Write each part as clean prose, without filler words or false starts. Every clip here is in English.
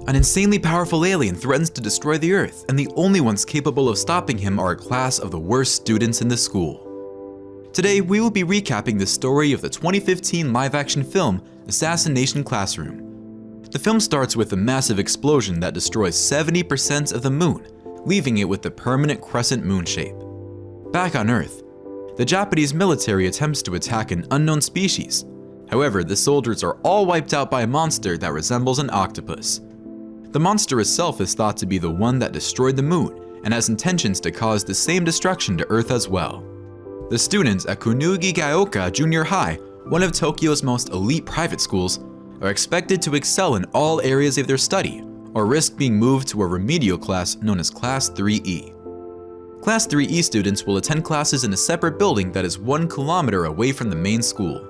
An insanely powerful alien threatens to destroy the Earth, and the only ones capable of stopping him are a class of the worst students in the school. Today, we will be recapping the story of the 2015 live-action film, Assassination Classroom. The film starts with a massive explosion that destroys 70% of the moon, leaving it with the permanent crescent moon shape. Back on Earth, the Japanese military attempts to attack an unknown species. However, the soldiers are all wiped out by a monster that resembles an octopus. The monster itself is thought to be the one that destroyed the moon and has intentions to cause the same destruction to Earth as well. The students at Kunugi-gaoka Junior High, one of Tokyo's most elite private schools, are expected to excel in all areas of their study or risk being moved to a remedial class known as Class 3E. Class 3E students will attend classes in a separate building that is 1 kilometer away from the main school.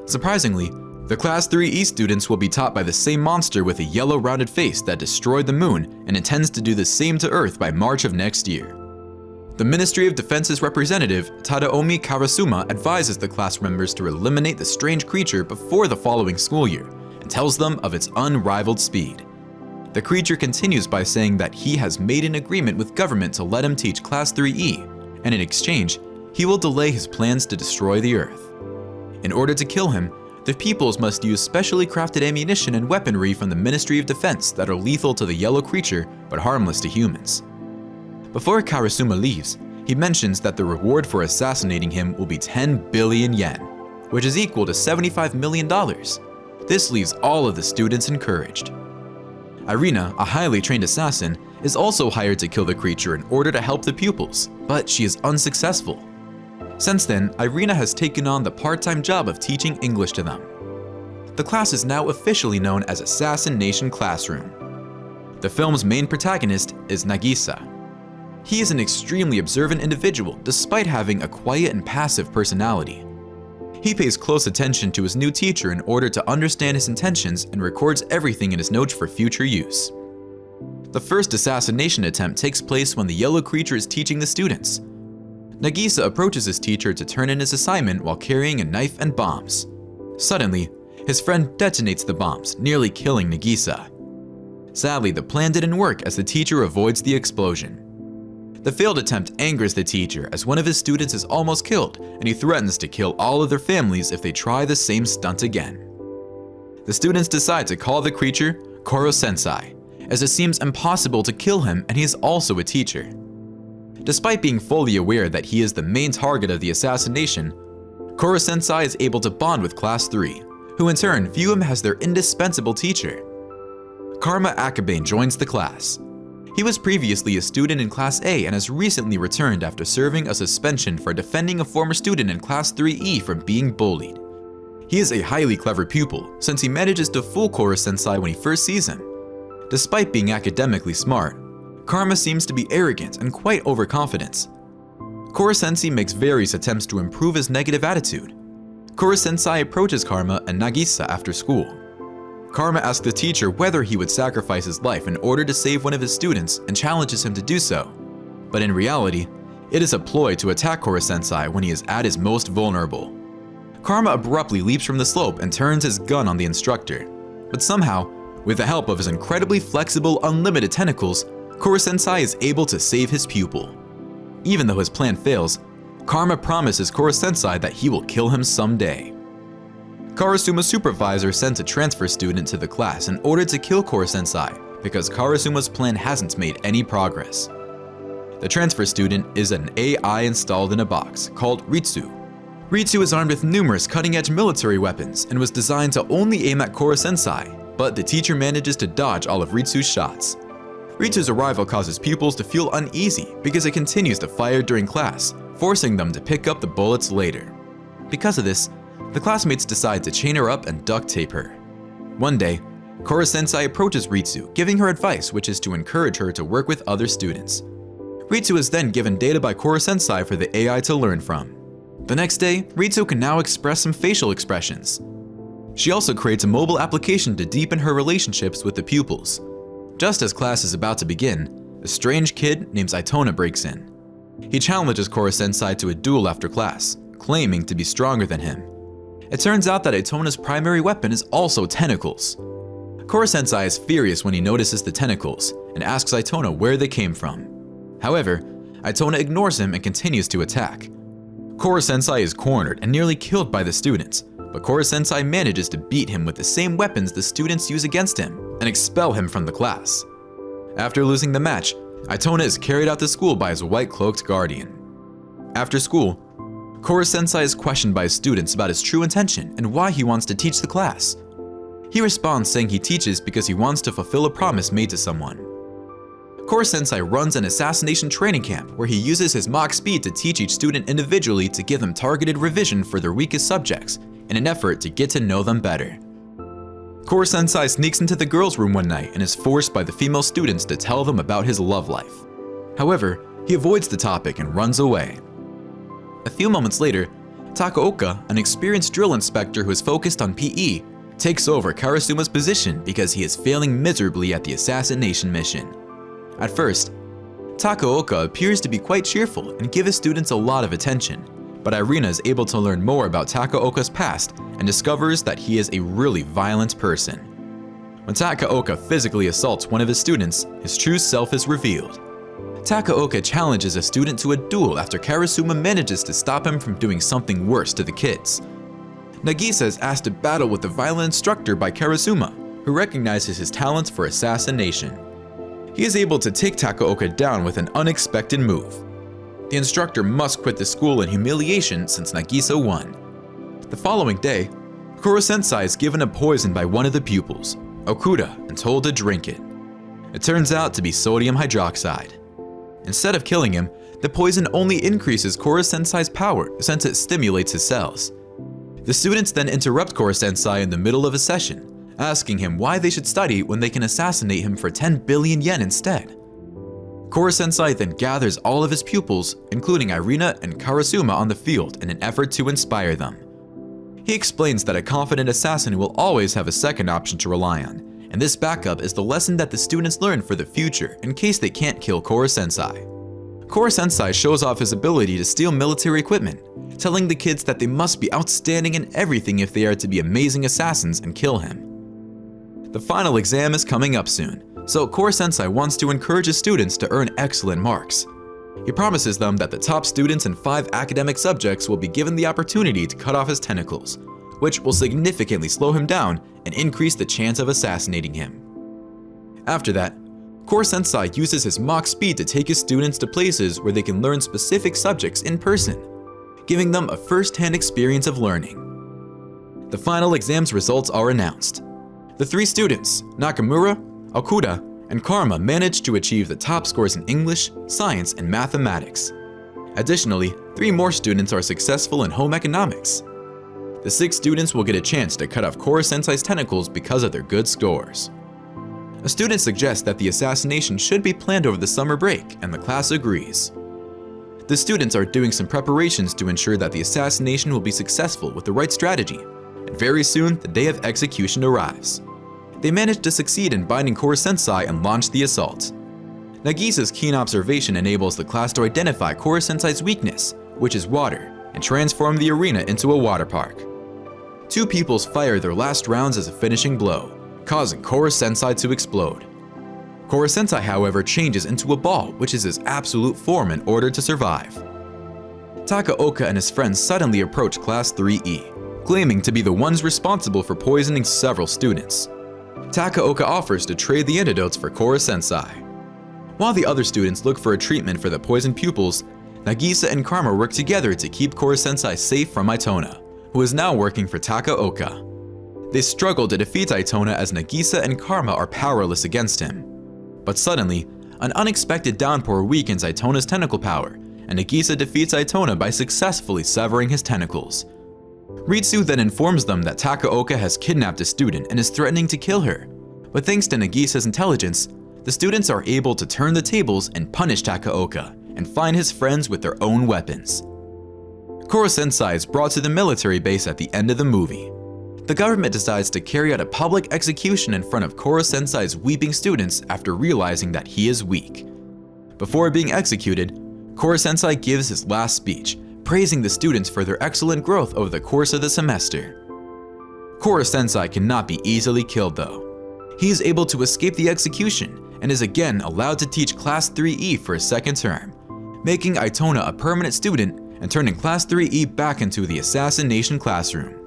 Surprisingly, the Class 3E students will be taught by the same monster with a yellow rounded face that destroyed the moon and intends to do the same to Earth by March of next year. The Ministry of Defense's representative, Tadaomi Karasuma, advises the class members to eliminate the strange creature before the following school year and tells them of its unrivaled speed. The creature continues by saying that he has made an agreement with government to let him teach Class 3E, and in exchange, he will delay his plans to destroy the Earth. In order to kill him, the pupils must use specially crafted ammunition and weaponry from the Ministry of Defense that are lethal to the yellow creature but harmless to humans. Before Karasuma leaves, he mentions that the reward for assassinating him will be 10 billion yen, which is equal to $75 million. This leaves all of the students encouraged. Irina, a highly trained assassin, is also hired to kill the creature in order to help the pupils, but she is unsuccessful. Since then, Irina has taken on the part-time job of teaching English to them. The class is now officially known as Assassination Classroom. The film's main protagonist is Nagisa. He is an extremely observant individual despite having a quiet and passive personality. He pays close attention to his new teacher in order to understand his intentions and records everything in his notes for future use. The first assassination attempt takes place when the yellow creature is teaching the students. Nagisa approaches his teacher to turn in his assignment while carrying a knife and bombs. Suddenly, his friend detonates the bombs, nearly killing Nagisa. Sadly, the plan didn't work as the teacher avoids the explosion. The failed attempt angers the teacher as one of his students is almost killed, and he threatens to kill all of their families if they try the same stunt again. The students decide to call the creature Koro-sensei, as it seems impossible to kill him and he is also a teacher. Despite being fully aware that he is the main target of the assassination, Koro-sensei is able to bond with Class 3, who in turn view him as their indispensable teacher. Karma Akabane joins the class. He was previously a student in Class A and has recently returned after serving a suspension for defending a former student in Class 3E from being bullied. He is a highly clever pupil since he manages to fool Koro-sensei when he first sees him. Despite being academically smart, Karma seems to be arrogant and quite overconfident. Koro-sensei makes various attempts to improve his negative attitude. Koro-sensei approaches Karma and Nagisa after school. Karma asks the teacher whether he would sacrifice his life in order to save one of his students and challenges him to do so. But in reality, it is a ploy to attack Koro-sensei when he is at his most vulnerable. Karma abruptly leaps from the slope and turns his gun on the instructor. But somehow, with the help of his incredibly flexible, unlimited tentacles, Koro-sensei is able to save his pupil. Even though his plan fails, Karma promises Koro-sensei that he will kill him someday. Karasuma's supervisor sends a transfer student to the class in order to kill Koro-sensei because Karasuma's plan hasn't made any progress. The transfer student is an AI installed in a box called Ritsu. Ritsu is armed with numerous cutting-edge military weapons and was designed to only aim at Koro-sensei, but the teacher manages to dodge all of Ritsu's shots. Ritsu's arrival causes pupils to feel uneasy because it continues to fire during class, forcing them to pick up the bullets later. Because of this, the classmates decide to chain her up and duct tape her. One day, Koro-sensei approaches Ritsu, giving her advice, which is to encourage her to work with other students. Ritsu is then given data by Koro-sensei for the AI to learn from. The next day, Ritsu can now express some facial expressions. She also creates a mobile application to deepen her relationships with the pupils. Just as class is about to begin, a strange kid named Aitona breaks in. He challenges Koro-sensei to a duel after class, claiming to be stronger than him. It turns out that Aitona's primary weapon is also tentacles. Koro-sensai is furious when he notices the tentacles and asks Itona where they came from. However, Itona ignores him and continues to attack. Koro-sensai is cornered and nearly killed by the students, but Koro-sensai manages to beat him with the same weapons the students use against him and expel him from the class. After losing the match, Itona is carried out to school by his white-cloaked guardian. After school, Koro-sensai is questioned by his students about his true intention and why he wants to teach the class. He responds saying he teaches because he wants to fulfill a promise made to someone. Koro-sensai runs an assassination training camp where he uses his Mach speed to teach each student individually to give them targeted revision for their weakest subjects in an effort to get to know them better. Koro-sensai sneaks into the girls' room one night and is forced by the female students to tell them about his love life. However, he avoids the topic and runs away. A few moments later, Takaoka, an experienced drill inspector who is focused on PE, takes over Karasuma's position because he is failing miserably at the assassination mission. At first, Takaoka appears to be quite cheerful and give his students a lot of attention, but Irina is able to learn more about Takaoka's past and discovers that he is a really violent person. When Takaoka physically assaults one of his students, his true self is revealed. Takaoka challenges a student to a duel after Karasuma manages to stop him from doing something worse to the kids. Nagisa is asked to battle with the violent instructor by Karasuma, who recognizes his talents for assassination. He is able to take Takaoka down with an unexpected move. The instructor must quit the school in humiliation since Nagisa won. The following day, Koro-sensai is given a poison by one of the pupils, Okuda, and told to drink it. It turns out to be sodium hydroxide. Instead of killing him, the poison only increases Koro-sensai's power since it stimulates his cells. The students then interrupt Koro-sensai in the middle of a session, asking him why they should study when they can assassinate him for 10 billion yen instead. Koro-sensai then gathers all of his pupils, including Irina and Karasuma, on the field in an effort to inspire them. He explains that a confident assassin will always have a second option to rely on, and this backup is the lesson that the students learn for the future in case they can't kill Koro-sensai. Koro-sensai shows off his ability to steal military equipment, telling the kids that they must be outstanding in everything if they are to be amazing assassins and kill him. The final exam is coming up soon, so Koro-sensai wants to encourage his students to earn excellent marks. He promises them that the top students in 5 academic subjects will be given the opportunity to cut off his tentacles, which will significantly slow him down and increase the chance of assassinating him. After that, Koro-sensai uses his Mach speed to take his students to places where they can learn specific subjects in person, giving them a first-hand experience of learning. The final exam's results are announced. The 3 students, Nakamura, Okuda, and Karma, managed to achieve the top scores in English, science, and mathematics. Additionally, 3 more students are successful in home economics. The 6 students will get a chance to cut off Koro-sensai's tentacles because of their good scores. A student suggests that the assassination should be planned over the summer break, and the class agrees. The students are doing some preparations to ensure that the assassination will be successful with the right strategy, and very soon the day of execution arrives. They manage to succeed in binding Koro-sensai and launch the assault. Nagisa's keen observation enables the class to identify Koro-sensai's weakness, which is water, and transform the arena into a water park. 2 pupils fire their last rounds as a finishing blow, causing Koro-sensai to explode. Koro-sensai, however, changes into a ball, which is his absolute form in order to survive. Takaoka and his friends suddenly approach Class 3E, claiming to be the ones responsible for poisoning several students. Takaoka offers to trade the antidotes for Koro-sensai. While the other students look for a treatment for the poisoned pupils, Nagisa and Karma work together to keep Koro-sensai safe from Itona, who is now working for Takaoka. They struggle to defeat Itona as Nagisa and Karma are powerless against him. But suddenly, an unexpected downpour weakens Itona's tentacle power, and Nagisa defeats Itona by successfully severing his tentacles. Ritsu then informs them that Takaoka has kidnapped a student and is threatening to kill her. But thanks to Nagisa's intelligence, the students are able to turn the tables and punish Takaoka and find his friends with their own weapons. Koro-sensai is brought to the military base at the end of the movie. The government decides to carry out a public execution in front of Koro-sensai's weeping students after realizing that he is weak. Before being executed, Koro-sensai gives his last speech, praising the students for their excellent growth over the course of the semester. Koro-sensai cannot be easily killed though. He is able to escape the execution and is again allowed to teach Class 3E for a second term, making Itona a permanent student and turning Class 3E back into the Assassination classroom.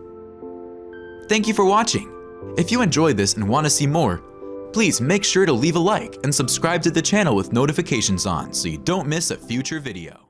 Thank you for watching. If you enjoyed this and want to see more, please make sure to leave a like and subscribe to the channel with notifications on so you don't miss a future video.